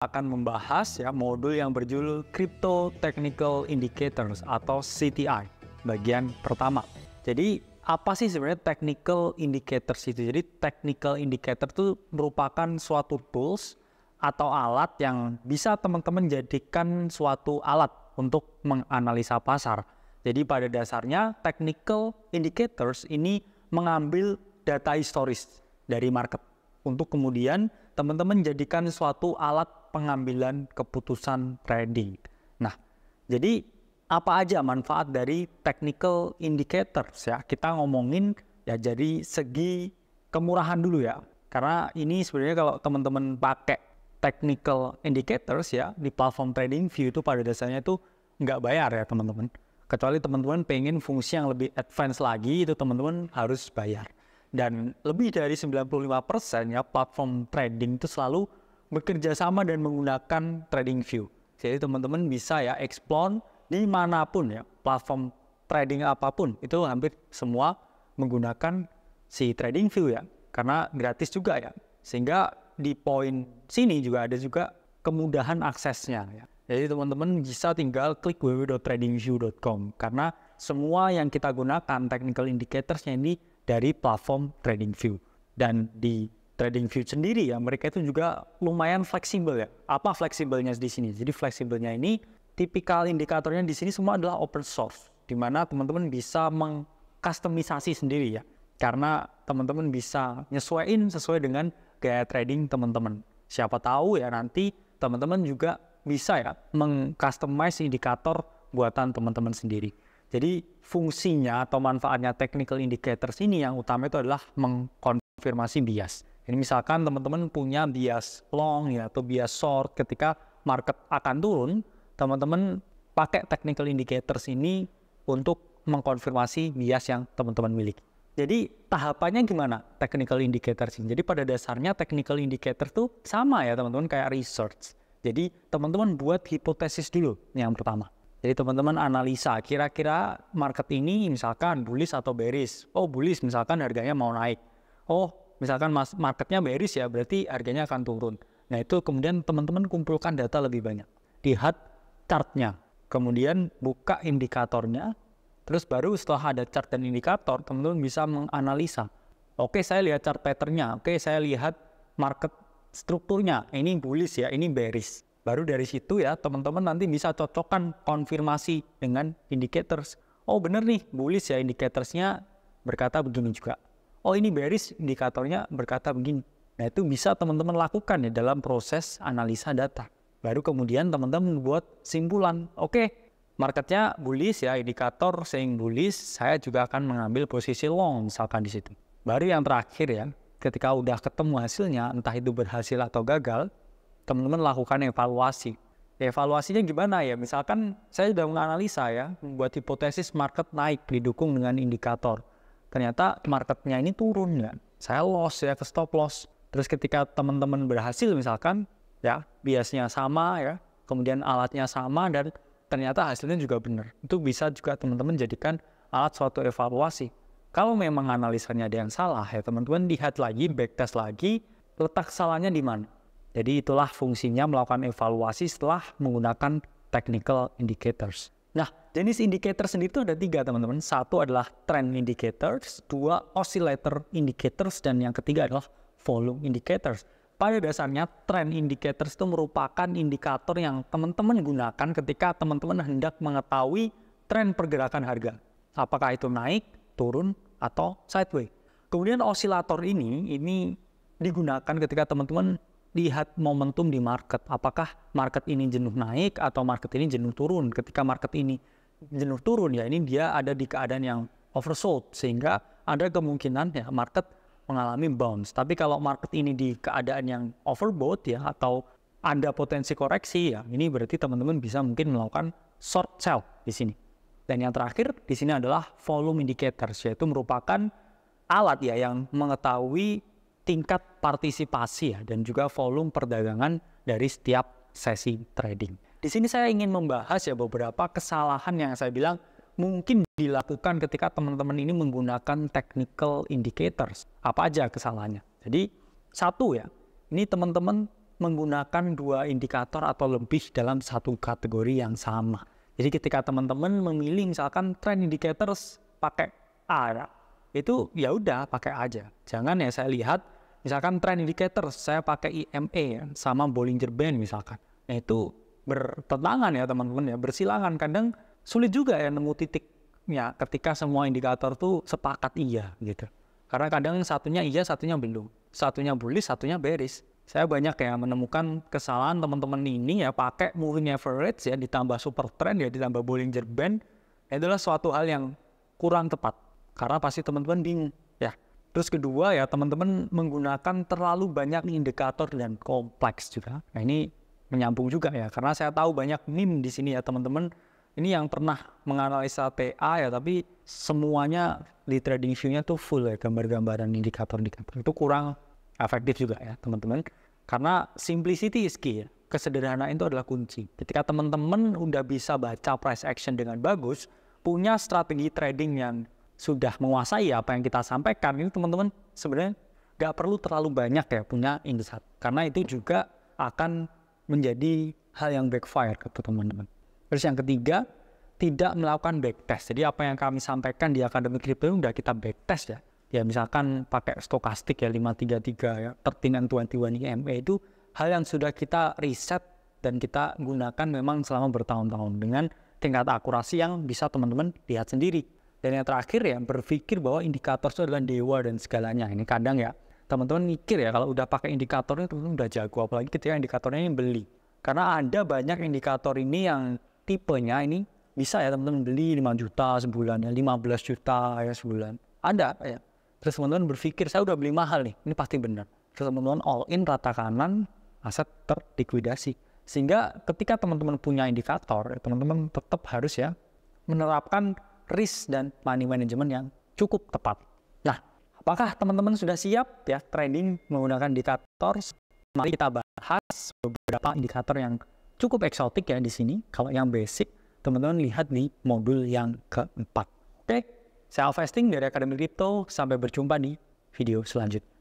akan membahas ya modul yang berjudul Crypto Technical Indicators atau CTI bagian pertama. Jadi apa sih sebenarnya technical indicators itu? Jadi technical indicator itu merupakan suatu tools atau alat yang bisa teman-teman jadikan suatu alat untuk menganalisa pasar. Jadi pada dasarnya technical indicators ini mengambil data historis dari market untuk kemudian teman-teman jadikan suatu alat pengambilan keputusan trading. Nah, jadi apa aja manfaat dari technical indicators ya? Kita ngomongin ya dari segi kemurahan dulu ya. Karena ini sebenarnya kalau teman-teman pakai technical indicators ya di platform TradingView itu pada dasarnya itu nggak bayar ya teman-teman. Kecuali teman-teman pengen fungsi yang lebih advance lagi itu teman-teman harus bayar. Dan lebih dari 95% ya platform trading itu selalu bekerja sama dan menggunakan TradingView. Jadi teman-teman bisa ya explore dimanapun ya platform trading apapun itu hampir semua menggunakan si TradingView ya karena gratis juga ya. Sehingga di poin sini juga ada juga kemudahan aksesnya ya. Jadi teman-teman bisa tinggal klik www.tradingview.com karena semua yang kita gunakan technical indicatorsnya ini dari platform TradingView. Dan di TradingView sendiri ya mereka itu juga lumayan fleksibel ya. Apa fleksibelnya di sini? Jadi fleksibelnya ini tipikal indikatornya di sini semua adalah open source, di mana teman-teman bisa mengkustomisasi sendiri ya. Karena teman-teman bisa nyesuaiin sesuai dengan gaya trading teman-teman. Siapa tahu ya nanti teman-teman juga bisa ya mengcustomize indikator buatan teman-teman sendiri. Jadi fungsinya atau manfaatnya technical indicators ini yang utama itu adalah mengkonfirmasi bias. Ini misalkan teman-teman punya bias long ya atau bias short ketika market akan turun, teman-teman pakai technical indicators ini untuk mengkonfirmasi bias yang teman-teman miliki. Jadi tahapannya gimana technical indicators ini? Jadi pada dasarnya technical indicator tuh sama ya teman-teman kayak research. Jadi teman-teman buat hipotesis dulu yang pertama. Jadi teman-teman analisa kira-kira market ini misalkan bullish atau bearish. Oh bullish misalkan harganya mau naik. Oh misalkan marketnya bearish ya berarti harganya akan turun. Nah itu kemudian teman-teman kumpulkan data lebih banyak. Lihat chartnya, kemudian buka indikatornya, terus baru setelah ada chart dan indikator, teman-teman bisa menganalisa. Oke, saya lihat chart patternnya, oke, saya lihat market strukturnya, ini bullish ya, ini bearish. Baru dari situ ya, teman-teman nanti bisa cocokkan konfirmasi dengan indicators. Oh bener nih, bullish ya indicatorsnya berkata begini juga. Oh ini bearish, indikatornya berkata begini. Nah itu bisa teman-teman lakukan ya dalam proses analisa data. Baru kemudian teman-teman buat simpulan. Oke, marketnya bullish ya, indikator saying bullish, saya juga akan mengambil posisi long misalkan di situ. Baru yang terakhir ya, ketika udah ketemu hasilnya, entah itu berhasil atau gagal, teman-teman lakukan evaluasi. Evaluasinya gimana ya? Misalkan saya sudah menganalisa ya, membuat hipotesis market naik didukung dengan indikator. Ternyata marketnya ini turun ya. Saya loss ya, ke stop loss. Terus ketika teman-teman berhasil misalkan, ya biasnya sama ya, kemudian alatnya sama dan ternyata hasilnya juga benar. Itu bisa juga teman-teman jadikan alat suatu evaluasi. Kalau memang analisanya ada yang salah ya teman-teman lihat lagi, backtest lagi, letak salahnya di mana. Jadi itulah fungsinya melakukan evaluasi setelah menggunakan technical indicators. Nah, jenis indikator sendiri itu ada 3 teman-teman. Satu adalah trend indicators, 2 oscillator indicators, dan yang ketiga adalah volume indicators. Pada dasarnya trend indicators itu merupakan indikator yang teman-teman gunakan ketika teman-teman hendak mengetahui tren pergerakan harga. Apakah itu naik, turun, atau sideways. Kemudian osilator ini digunakan ketika teman-teman lihat momentum di market. Apakah market ini jenuh naik atau market ini jenuh turun. Ketika market ini jenuh turun ya ini dia ada di keadaan yang oversold. Sehingga ada kemungkinan ya market mengalami bounce. Tapi kalau market ini di keadaan yang overbought ya atau ada potensi koreksi ya ini berarti teman-teman bisa mungkin melakukan short sell di sini. Dan yang terakhir di sini adalah volume indicators, yaitu merupakan alat ya yang mengetahui tingkat partisipasi ya dan juga volume perdagangan dari setiap sesi trading. Di sini saya ingin membahas ya beberapa kesalahan yang saya bilang mungkin dilakukan ketika teman-teman ini menggunakan technical indicators. Apa aja kesalahannya? Jadi satu ya, ini teman-teman menggunakan 2 indikator atau lebih dalam satu kategori yang sama. Jadi ketika teman-teman memilih misalkan trend indicators pakai A, itu ya udah pakai aja. Jangan ya saya lihat misalkan trend indicators saya pakai EMA ya, sama Bollinger Band misalkan. Nah itu bertentangan ya teman-teman ya, bersilangan. Kadang sulit juga ya nemu titiknya ketika semua indikator tuh sepakat iya gitu. Karena kadang satunya iya, satunya belum. Satunya bullish, satunya bearish. Saya banyak ya menemukan kesalahan teman-teman ini ya pakai moving average ya ditambah super trend ya ditambah Bollinger Band. Itu adalah suatu hal yang kurang tepat. Karena pasti teman-teman bingung ya. Terus kedua ya teman-teman menggunakan terlalu banyak indikator dan kompleks juga. Nah ini menyambung juga ya. Karena saya tahu banyak meme di sini ya teman-teman. Ini yang pernah menganalisa TA ya, tapi semuanya di trading view-nya tuh full ya, gambar-gambaran indikator-indikator. Itu kurang efektif juga ya teman-teman. Karena simplicity is key ya. Kesederhanaan itu adalah kunci. Ketika teman-teman udah bisa baca price action dengan bagus, punya strategi trading yang sudah menguasai apa yang kita sampaikan, ini teman-teman sebenarnya nggak perlu terlalu banyak ya punya insight. Karena itu juga akan menjadi hal yang backfire ke teman-teman. Terus yang ketiga, tidak melakukan backtest. Jadi apa yang kami sampaikan di Akademi Kripto udah kita backtest ya. Ya misalkan pakai stokastik ya 533 ya, 13 and 21 EMA itu hal yang sudah kita riset dan kita gunakan memang selama bertahun-tahun dengan tingkat akurasi yang bisa teman-teman lihat sendiri. Dan yang terakhir ya, berpikir bahwa indikator itu adalah dewa dan segalanya. Ini kadang ya, teman-teman mikir ya kalau udah pakai indikatornya teman-teman udah jago, apalagi ketika indikatornya ini beli. Karena ada banyak indikator ini yang tipenya ini bisa ya teman-teman beli 5 juta sebulan ya, 15 juta ya sebulan. Ada ya. Terus teman-teman berpikir saya udah beli mahal nih, ini pasti benar. Terus teman-teman all in rata kanan, aset terlikuidasi. Sehingga ketika teman-teman punya indikator, teman-teman tetap harus ya menerapkan risk dan money management yang cukup tepat. Nah, apakah teman-teman sudah siap ya trading menggunakan indikator? Mari kita bahas beberapa indikator yang cukup eksotik ya di sini. Kalau yang basic, teman-teman lihat di modul yang keempat. Oke, saya Alfa Esting dari Akademi Kripto. Sampai berjumpa di video selanjutnya.